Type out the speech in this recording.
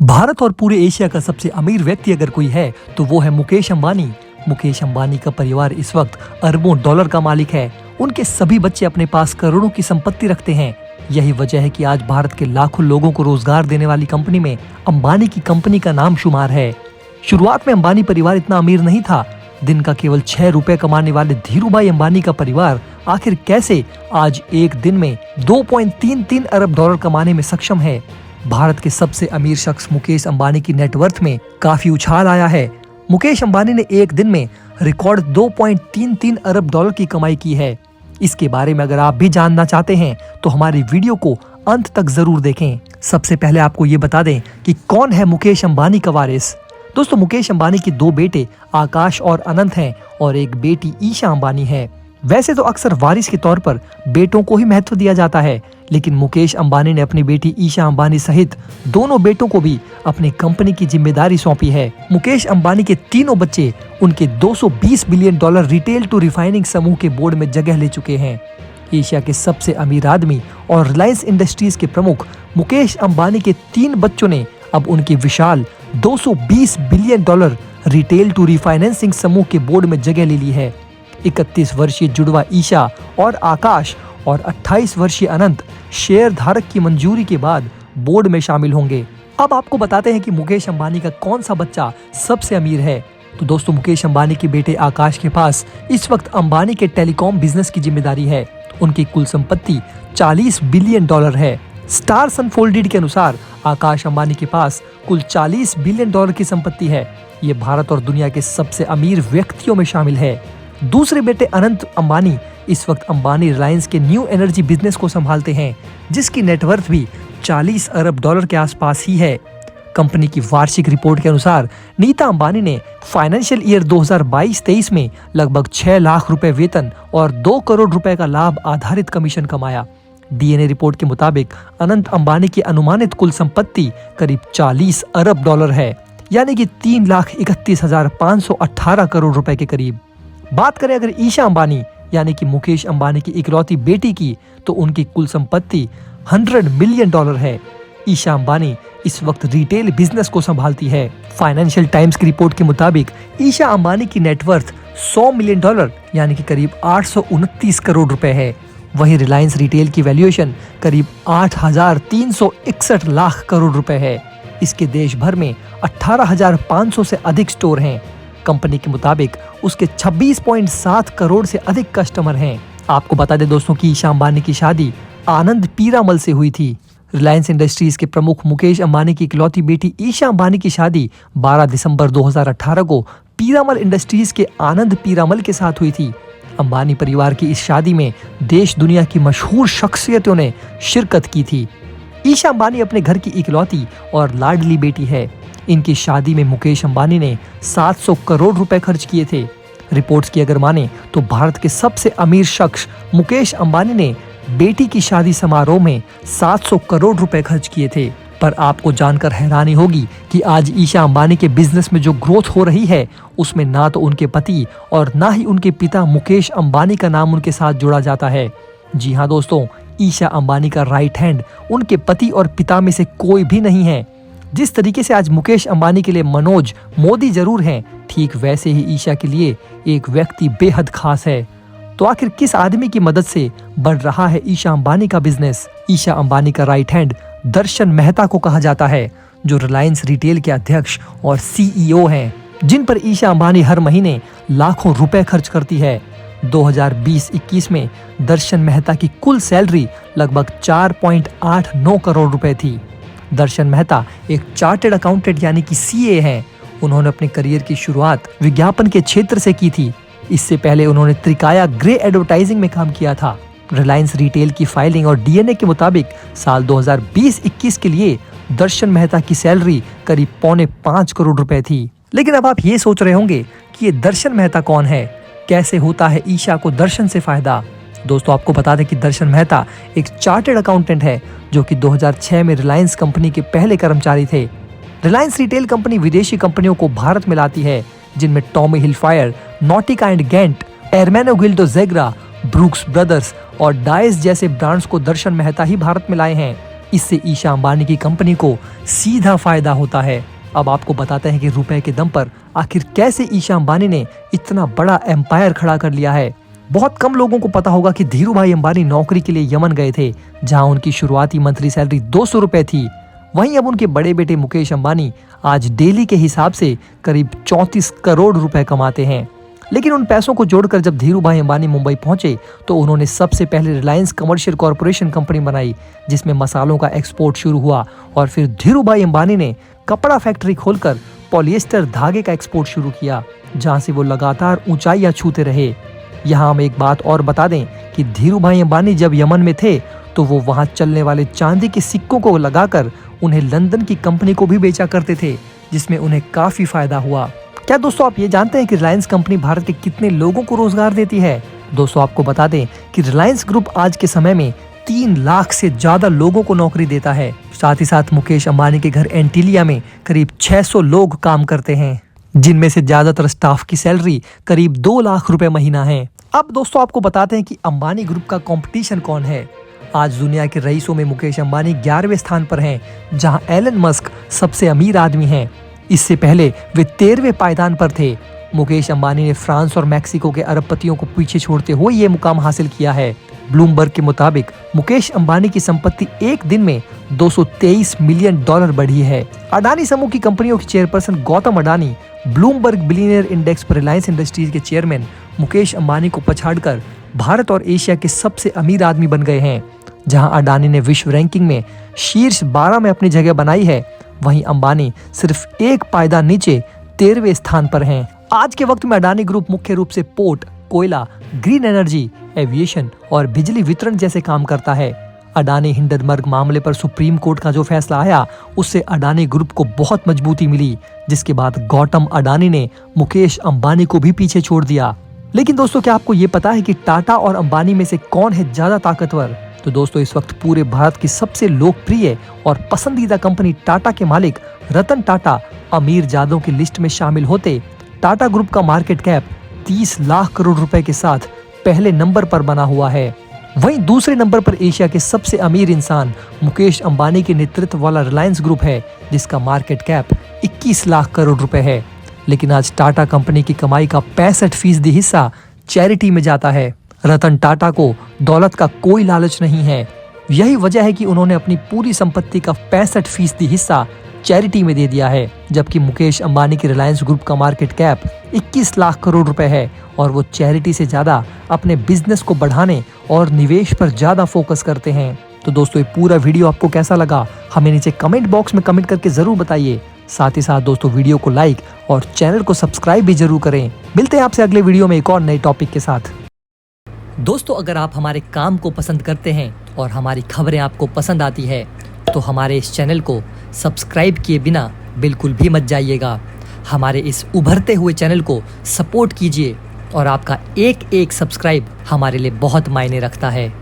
भारत और पूरे एशिया का सबसे अमीर व्यक्ति अगर कोई है तो वो है मुकेश अंबानी। मुकेश अंबानी का परिवार इस वक्त अरबों डॉलर का मालिक है। उनके सभी बच्चे अपने पास करोड़ों की संपत्ति रखते हैं। यही वजह है कि आज भारत के लाखों लोगों को रोजगार देने वाली कंपनी में अंबानी की कंपनी का नाम शुमार है। शुरुआत में अंबानी परिवार इतना अमीर नहीं था। दिन का केवल 6 रुपए कमाने वाले धीरूभाई अंबानी का परिवार आखिर कैसे आज एक दिन में 2.33 अरब डॉलर कमाने में सक्षम है। भारत के सबसे अमीर शख्स मुकेश अंबानी की नेटवर्थ में काफी उछाल आया है। मुकेश अंबानी ने एक दिन में रिकॉर्ड 2.33 अरब डॉलर की कमाई की है। इसके बारे में अगर आप भी जानना चाहते हैं तो हमारी वीडियो को अंत तक जरूर देखें। सबसे पहले आपको ये बता दें कि कौन है मुकेश अंबानी का वारिस। दोस्तों, मुकेश अंबानी के 2 बेटे आकाश और अनंत हैं और एक बेटी ईशा अंबानी है। वैसे तो अक्सर वारिस के तौर पर बेटों को ही महत्व दिया जाता है, लेकिन मुकेश अंबानी ने अपनी बेटी ईशा अंबानी सहित दोनों बेटों को भी अपनी कंपनी की जिम्मेदारी सौंपी है। मुकेश अंबानी के तीनों बच्चे उनके 220 billion dollar retail to refining समूह के बोर्ड में जगह ले चुके हैं। एशिया के सबसे अमीर आदमी और रिलायंस इंडस्ट्रीज के प्रमुख मुकेश अंबानी के 3 बच्चों ने अब उनके विशाल 220 billion dollar retail to refinancing समूह के बोर्ड में जगह ले ली है। 31 वर्षीय जुड़वा ईशा और आकाश और 28 वर्षीय अनंत शेयर धारक की मंजूरी के बाद बोर्ड में शामिल होंगे। अब आपको बताते हैं कि मुकेश अंबानी का कौन सा बच्चा सबसे अमीर है। तो दोस्तों, मुकेश अंबानी के बेटे आकाश के पास इस वक्त अंबानी के टेलीकॉम बिजनेस की जिम्मेदारी है। उनकी कुल संपत्ति 40 बिलियन डॉलर है। स्टार्स अनफोल्डेड के अनुसार आकाश अंबानी के पास कुल 40 बिलियन डॉलर की संपत्ति है। ये भारत और दुनिया के सबसे अमीर व्यक्तियों में शामिल है। दूसरे बेटे अनंत अंबानी इस वक्त अंबानी रिलायंस के न्यू एनर्जी बिजनेस को संभालते हैं, जिसकी नेटवर्थ भी 40 अरब डॉलर के आसपास ही है। कंपनी की वार्षिक रिपोर्ट के अनुसार नीता अंबानी ने फाइनेंशियल ईयर 2022-23 में लगभग 6 लाख रुपए वेतन और 2 करोड़ रुपए का लाभ आधारित कमीशन कमाया। डीएनए रिपोर्ट के मुताबिक अनंत अंबानी की अनुमानित कुल संपत्ति करीब 40 अरब डॉलर है, यानी कि 3,31,518 करोड़ रुपए के करीब। बात करें अगर ईशा अंबानी यानी कि मुकेश अंबानी की इकलौती बेटी की, तो उनकी कुल संपत्ति 100 मिलियन डॉलर है। ईशा अंबानी इस वक्त रिटेल बिजनेस को संभालती है। फाइनेंशियल टाइम्स की रिपोर्ट के मुताबिक ईशा अंबानी की नेटवर्थ 100 मिलियन डॉलर यानी कि करीब 829 करोड़ रुपए है। वहीं रिलायंस रिटेल की वैल्यूएशन करीब 8,361 लाख करोड़ रुपए है। इसके देश भर में 18,500 से अधिक स्टोर हैं। कंपनी के मुताबिक उसके 26.7 करोड़ से अधिक कस्टमर हैं। आपको बता दें दोस्तों कि ईशा अंबानी की शादी आनंद पीरामल से हुई थी। रिलायंस इंडस्ट्रीज के प्रमुख मुकेश अंबानी की इकलौती बेटी ईशा अंबानी की शादी 12 दिसंबर 2018 को पीरामल इंडस्ट्रीज के आनंद पीरामल के साथ हुई थी। अंबानी परिवार की इस शादी में देश दुनिया की मशहूर शख्सियतों ने शिरकत की थी। ईशा अंबानी अपने घर की इकलौती और लाडली बेटी है। इनकी शादी में मुकेश अंबानी ने 700 करोड़ रुपए खर्च किए थे। रिपोर्ट्स की अगर माने तो भारत के सबसे अमीर शख्स मुकेश अंबानी ने बेटी की शादी समारोह में 700 करोड़ रुपए खर्च किए थे। पर आपको जानकर हैरानी होगी कि आज ईशा अंबानी के बिजनेस में जो ग्रोथ हो रही है, उसमें ना तो उनके पति और ना ही उनके पिता मुकेश अंबानी का नाम उनके साथ जोड़ा जाता है। जी हाँ दोस्तों, ईशा अंबानी का राइट हैंड उनके पति और पिता में से कोई भी नहीं है। जिस तरीके से आज मुकेश अंबानी के लिए मनोज मोदी जरूर हैं, ठीक वैसे ही ईशा के लिए एक व्यक्ति बेहद खास है। तो आखिर किस आदमी की मदद से बढ़ रहा है ईशा अंबानी का बिजनेस? ईशा अंबानी का राइट हैंड दर्शन मेहता को कहा जाता है, जो रिलायंस रिटेल के अध्यक्ष और सीईओ हैं, जिन पर ईशा अंबानी हर महीने लाखों रुपए खर्च करती है। 2020-21 में दर्शन मेहता की कुल सैलरी लगभग 4.89 करोड़ रुपए थी। दर्शन मेहता एक चार्टर्ड अकाउंटेंट यानी कि सीए हैं। उन्होंने अपने करियर की शुरुआत विज्ञापन के क्षेत्र से की थी। इससे पहले उन्होंने त्रिकाया ग्रे एडवर्टाइजिंग में काम किया था। रिलायंस रिटेल की फाइलिंग और डीएनए के मुताबिक साल 2020-21 के लिए दर्शन मेहता की सैलरी करीब 4.5 करोड़ रुपए थी। लेकिन अब आप ये सोच रहे होंगे कि ये दर्शन मेहता कौन है, कैसे होता है ईशा को दर्शन से फायदा। दोस्तों, आपको बता दें कि दर्शन मेहता एक चार्टर्ड अकाउंटेंट है, जो कि 2006 में रिलायंस कंपनी के पहले कर्मचारी थे। रिलायंस रिटेल कंपनी विदेशी कंपनियों को भारत में लाती है, जिनमें Tommy Hilfiger, Nautica and Gant, Ermenegildo Zegna, Brooks Brothers और डाइस जैसे ब्रांड्स को दर्शन मेहता ही भारत में लाए हैं। इससे ईशा अंबानी की कंपनी को सीधा फायदा होता है। अब आपको बताते हैं कि रुपए के दम पर आखिर कैसे ईशा अंबानी ने इतना बड़ा एम्पायर खड़ा कर लिया है। बहुत कम लोगों को पता होगा कि धीरू भाई अंबानी नौकरी के लिए यमन गए थे, जहां उनकी शुरुआती मंथली सैलरी 200 रुपए थी। वहीं अब उनके बड़े बेटे मुकेश अंबानी आज डेली के हिसाब से करीब 34 करोड़ रुपए कमाते हैं। लेकिन उन पैसों को जोड़कर जब धीरू भाई अंबानी मुंबई पहुंचे तो उन्होंने सबसे पहले रिलायंस कमर्शियल कॉरपोरेशन कंपनी बनाई, जिसमें मसालों का एक्सपोर्ट शुरू हुआ। और फिर धीरू भाई अंबानी ने कपड़ा फैक्ट्री खोलकर पॉलिएस्टर धागे का एक्सपोर्ट शुरू किया, जहां से वो लगातार ऊंचाइयां छूते रहे। यहाँ हम एक बात और बता दें कि धीरू भाई अंबानी जब यमन में थे तो वो वहां चलने वाले चांदी के सिक्कों को लगाकर उन्हें लंदन की कंपनी को भी बेचा करते थे, जिसमें उन्हें काफी फायदा हुआ। क्या दोस्तों आप ये जानते हैं कि रिलायंस कंपनी भारत के कितने लोगों को रोजगार देती है? दोस्तों आपको बता दें कि रिलायंस ग्रुप आज के समय में 3 लाख से ज्यादा लोगों को नौकरी देता है। साथ ही साथ मुकेश अंबानी के घर एंटीलिया में करीब 600 लोग काम करते हैं, जिनमें से ज्यादातर स्टाफ की सैलरी करीब 2 लाख रुपए महीना है। अब दोस्तों आपको बताते हैं कि अंबानी ग्रुप का कंपटीशन कौन है। आज दुनिया के रईसों में मुकेश अंबानी 11वें स्थान पर हैं, जहां एलन मस्क सबसे अमीर आदमी हैं। इससे पहले वे 13वें पायदान पर थे। मुकेश अंबानी ने फ्रांस और मैक्सिको के अरबपतियों को पीछे छोड़ते हुए ये मुकाम हासिल किया है। ब्लूमबर्ग के मुताबिक मुकेश अंबानी की संपत्ति एक दिन में $223 मिलियन बढ़ी है। अडानी समूह की कंपनियों के chairperson Gautam Adani Bloomberg billionaire index पर रिलायंस इंडस्ट्रीज के चेयरमैन मुकेश अंबानी को पछाड़कर भारत और एशिया के सबसे अमीर आदमी बन गए हैं। जहां अडानी ने विश्व रैंकिंग में शीर्ष 12 में अपनी जगह बनाई है, वहीं अंबानी सिर्फ एक पायदान नीचे 13वें स्थान पर हैं। आज के वक्त में अडानी ग्रुप मुख्य रूप से पोर्ट, कोयला, ग्रीन एनर्जी, एविएशन और बिजली वितरण जैसे काम करता है। अडानी हिंडनबर्ग मामले पर सुप्रीम कोर्ट का जो फैसला आया, उससे अडानी ग्रुप को बहुत मजबूती मिली, जिसके बाद गौतम अडानी ने मुकेश अंबानी को भी पीछे छोड़ दिया। लेकिन दोस्तों क्या आपको ये पता है कि टाटा और अंबानी में से कौन है ज्यादा ताकतवर? तो दोस्तों इस वक्त पूरे भारत की सबसे लोकप्रिय और पसंदीदा कंपनी टाटा के मालिक रतन टाटा अमीर जादों की लिस्ट में शामिल होते टाटा ग्रुप का मार्केट कैप 30 लाख करोड़ रुपए के साथ पहले नंबर पर बना हुआ है। वहीं दूसरे नंबर पर एशिया के सबसे अमीर इंसान मुकेश अंबानी के नेतृत्व वाला रिलायंस ग्रुप है, जिसका मार्केट कैप 21 लाख करोड़ रुपए है। लेकिन आज टाटा कंपनी की कमाई का 65% हिस्सा चैरिटी में जाता है। रतन टाटा को दौलत का कोई लालच नहीं है। यही वजह है कि उन्होंने अपनी पूरी संपत्ति का 65% हिस्सा चैरिटी में दे दिया है, जबकि मुकेश अंबानी की रिलायंस ग्रुप का मार्केट कैप 21 लाख करोड़ रुपए है और वो चैरिटी से ज्यादा अपने बिजनेस को बढ़ाने और निवेश पर ज्यादा फोकस करते हैं। तो दोस्तों ये पूरा वीडियो आपको कैसा लगा, हमें नीचे कमेंट बॉक्स में कमेंट करके जरूर बताइए। साथ ही साथ दोस्तों वीडियो को लाइक और चैनल को सब्सक्राइब भी जरूर करें। मिलते हैं आपसे अगले वीडियो में एक और नए टॉपिक के साथ। दोस्तों अगर आप हमारे काम को पसंद करते हैं और हमारी खबरें आपको पसंद आती है तो हमारे इस चैनल को सब्सक्राइब किए बिना बिल्कुल भी मत जाइएगा। हमारे इस उभरते हुए चैनल को सपोर्ट कीजिए और आपका एक सब्सक्राइब हमारे लिए बहुत मायने रखता है।